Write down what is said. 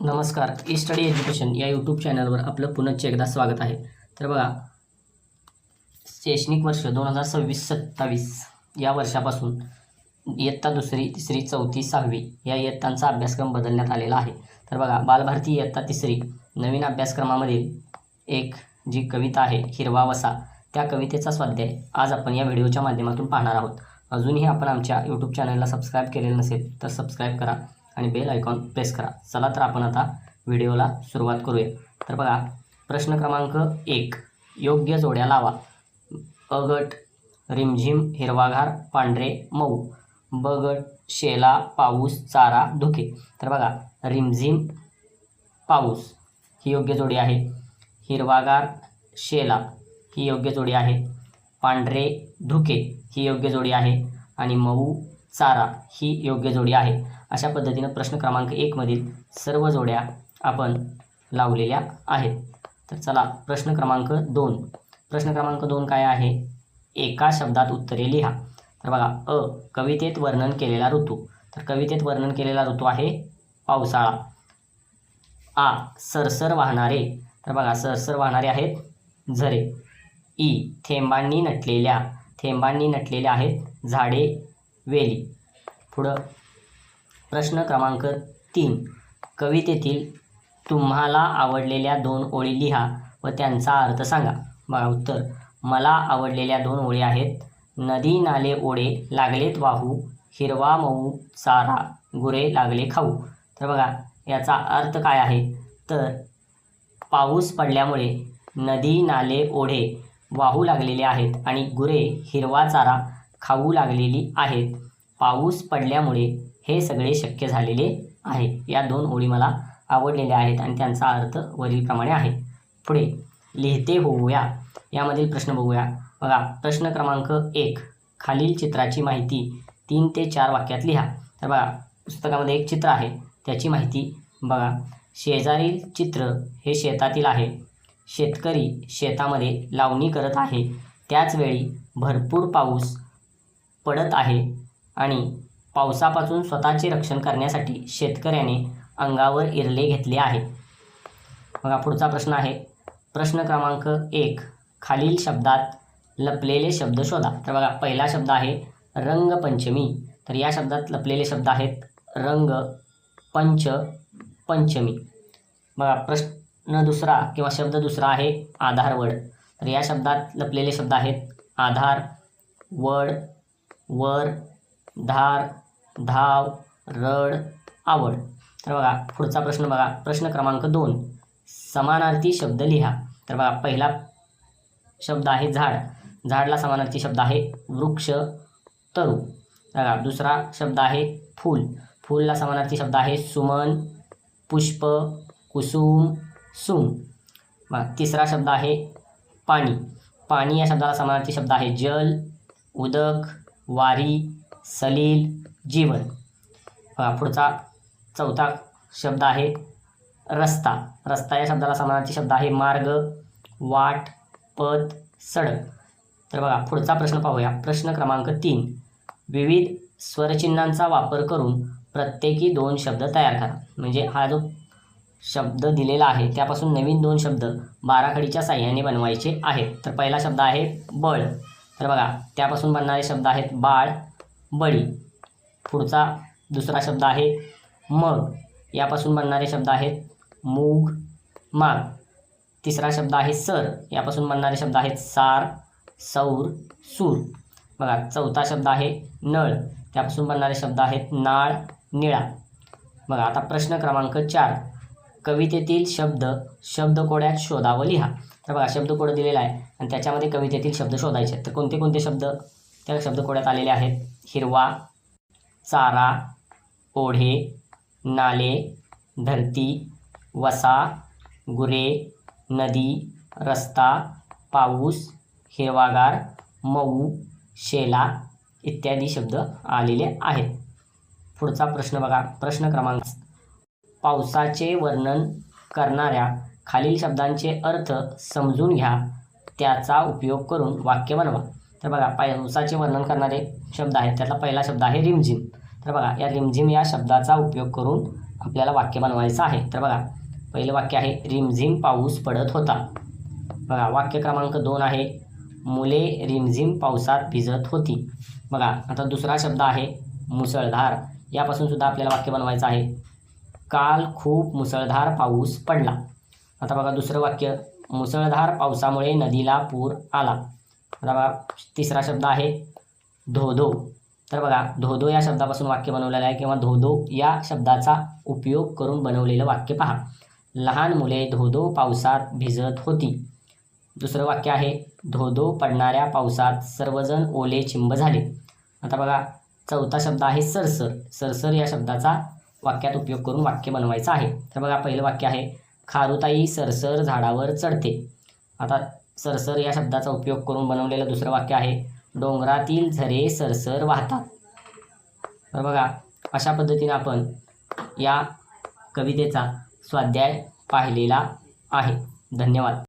नमस्कार. E study education या YouTube चॅनलवर आपलं पुनश्च एकदा स्वागत आहे. तर बघा, शैक्षणिक वर्ष 2026-27 या वर्षापासून इयत्ता दुसरी, तिसरी, चौथी, सहावी या इयत्तांचा अभ्यासक्रम बदलण्यात आलेला आहे. तर बघा, बालभारती इयत्ता तिसरी नवीन अभ्यासक्रमामधील एक जी कविता आहे हिरवा वसा, त्या कवितेचा स्वाध्याय आज आपण या व्हिडिओच्या माध्यमातून पाहणार आहोत. अजूनही आपण आमच्या यूट्यूब चॅनलला सबस्क्राईब केलेलं नसेल तर सबस्क्राईब करा आणि बेल आयकॉन प्रेस करा. चला तर आपण आता व्हिडिओला सुरुवात करूया. तर बघा, प्रश्न क्रमांक 1, योग्य जोड्या लावा. अ गट रिमझिम हिरवागार पांढरे मऊ, ब गट शेला पाऊस चारा धुके. तर बघा, रिमझिम पाऊस ही योग्य जोडी आहे, हिरवागार शेला ही योग्य जोडी आहे, पांढरे धुके ही योग्य जोडी आहे आणि मऊ चारा ही योग्य जोडी आहे. अशा पद्धतीनं प्रश्न क्रमांक 1 मधील सर्व जोड्या आपण लावलेल्या आहेत. तर चला प्रश्न क्रमांक 2. प्रश्न क्रमांक 2 काय आहे? एका शब्दात उत्तरे लिहा. तर बघा, अ कवितेत वर्णन केलेला ऋतू. तर कवितेत वर्णन केलेला ऋतू आहे पावसाळा. आ सरसर वाहणारे. तर बघा, सरसर वाहणारे आहेत झरे. ई थेंबांनी नटलेल्या. थेंबांनी नटलेल्या आहेत झाडे वेली. पुढं प्रश्न क्रमांक 3, कवितेतील तुम्हाला आवडलेल्या 2 ओळी लिहा व त्यांचा अर्थ सांगा. बघा उत्तर, मला आवडलेल्या 2 ओळी आहेत, नदी नाले ओढे लागलेत वाहू, हिरवा मऊ चारा गुरे लागले खाऊ. तर बघा, याचा अर्थ काय आहे? तर पाऊस पडल्यामुळे नदी नाले ओढे वाहू लागलेले आहेत आणि गुरे हिरवा चारा खाऊ लागलेली आहेत. पाऊस पडल्यामुळे हे सगळे शक्य झालेले आहे. या 2 ओळी मला आवडलेल्या आहेत आणि त्यांचा अर्थ वरीलप्रमाणे आहे. पुढे लिहिते होऊया. यामधील प्रश्न बघूया. बघा, प्रश्न क्रमांक 1, खालील चित्राची माहिती 3 ते 4 वाक्यात लिहा. तर बघा, पुस्तकामध्ये एक चित्र आहे, त्याची माहिती बघा. शेजारील चित्र हे शेतातील आहे. शेतकरी शेतामध्ये लावणी करत आहे, त्याचवेळी भरपूर पाऊस पडत आहे आणि पावसापासून स्वतःचे रक्षण करण्यासाठी शेतकऱ्याने अंगावर इरले घेतले आहे. बघा, पुढचा प्रश्न आहे. प्रश्न क्रमांक 1, खालील शब्दात लपलेले शब्द शोधा. तर बघा, पहिला शब्द आहे रंगपंचमी. तर या शब्दात लपलेले शब्द आहेत रंग, पंच, पंचमी. बघा, प्रश्न दुसरा किंवा शब्द दुसरा आहे आधारवड. तर या शब्दात लपलेले शब्द आहेत आधार, वड, वर, धार, धाव, रड, आवड. तर बघा, पुढचा प्रश्न बघा, प्रश्न क्रमांक 2, समानार्थी शब्द लिहा. तर बघा, पहिला शब्द आहे झाड. झाडला समानार्थी शब्द आहे वृक्ष, तरु. बघा, दुसरा शब्द आहे फूल. फूलला समानार्थी शब्द आहे सुमन, पुष्प, कुसुम, सुम. बघा, तिसरा शब्द आहे पाणी. पाणी या शब्दाला समानार्थी शब्द आहे जल, उदक, वारी, सलील, जीवन. बघा, पुढचा चौथा शब्द आहे रस्ता. रस्ता या शब्दाला समानार्थी शब्द आहे मार्ग, वाट, पथ, सडक. तर बघा, पुढचा प्रश्न पाहूया. प्रश्न क्रमांक 3, विविध स्वरचिन्हांचा वापर करून प्रत्येकी 2 शब्द तयार करा. म्हणजे हा जो शब्द दिलेला आहे त्यापासून नवीन 2 शब्द बाराखडीच्या साहाय्याने बनवायचे आहेत. तर पहिला शब्द आहे बळ. तर बघा, त्यापासून बनणारे शब्द आहेत बाळ, बळी. पुढचा दुसरा शब्द आहे मग. यापासून बनणारे शब्द आहेत मूग, माग. तिसरा शब्द आहे सर. यापासून बनणारे शब्द आहेत सार, सौर, सूर. बघा, चौथा शब्द आहे नळ. त्यापासून बनणारे शब्द आहेत नाळ, निळा. बघा, आता प्रश्न क्रमांक 4, कवितेतील शब्द शब्दकोड्यात शोधा व लिहा. तर बघा, शब्दकोड दिलेला आहे आणि त्याच्यामध्ये कवितेतील शब्द शोधायचे. तर कोणते कोणते शब्द त्या शब्दकोड्यात आलेले आहेत? हिरवा, चारा, ओढे, नाले, धरती, वसा, गुरे, नदी, रस्ता, पाऊस, हिरवागार, मऊ, शेला इत्यादी शब्द आलेले आहेत. पुढचा प्रश्न बघा, प्रश्न क्रमांक, पावसाचे वर्णन करणाऱ्या खालील शब्दांचे अर्थ समजून घ्या, त्याचा उपयोग करून वाक्य बनवा. तर बघा, पावसाचे वर्णन करणारे शब्द आहेत. त्यातला पहिला शब्द आहे रिमझिम. तर बघा, या रिमझिम या शब्दाचा उपयोग करून आपल्याला वाक्य बनवायचं आहे. तर बघा पहिलं वाक्य आहे रिमझिम पाऊस पडत होता. बघा वाक्य क्रमांक 2 आहे मुले रिमझिम पावसात भिजत होती. बघा आता दुसरा शब्द आहे मुसळधार. यापासून सुद्धा आपल्याला वाक्य बनवायचं आहे काल खूप मुसळधार पाऊस पडला. आता बघा दुसरं वाक्य मुसळधार पावसामुळे नदीला पूर आला. आता बघा तिसरा शब्द आहे धो-धो. तर बघा धो-धो या शब्दापासून वाक्य बनवलेलं आहे किंवा धो-धो या शब्दाचा उपयोग करून बनवलेलं वाक्य पहा. लहान मुले धो-धो पावसात भिजत होती. दुसरं वाक्य आहे धो-धो पडणाऱ्या पावसात सर्वजण ओले चिंब झाले. आता बघा चौथा शब्द आहे सरसर. सरसर या शब्दाचा वाक्यात उपयोग करून वाक्य बनवायचं आहे. तर बघा पहिलं वाक्य आहे खारुताई सरसर झाडावर चढते. आता सरसर या शब्दाचा उपयोग करून बनवलेलं दुसरं वाक्य आहे डोंगरातील झरे सरसर वाहतात. तर बघा अशा पद्धतीने आपण या कवितेचा स्वाध्याय पाहिलेला आहे. धन्यवाद.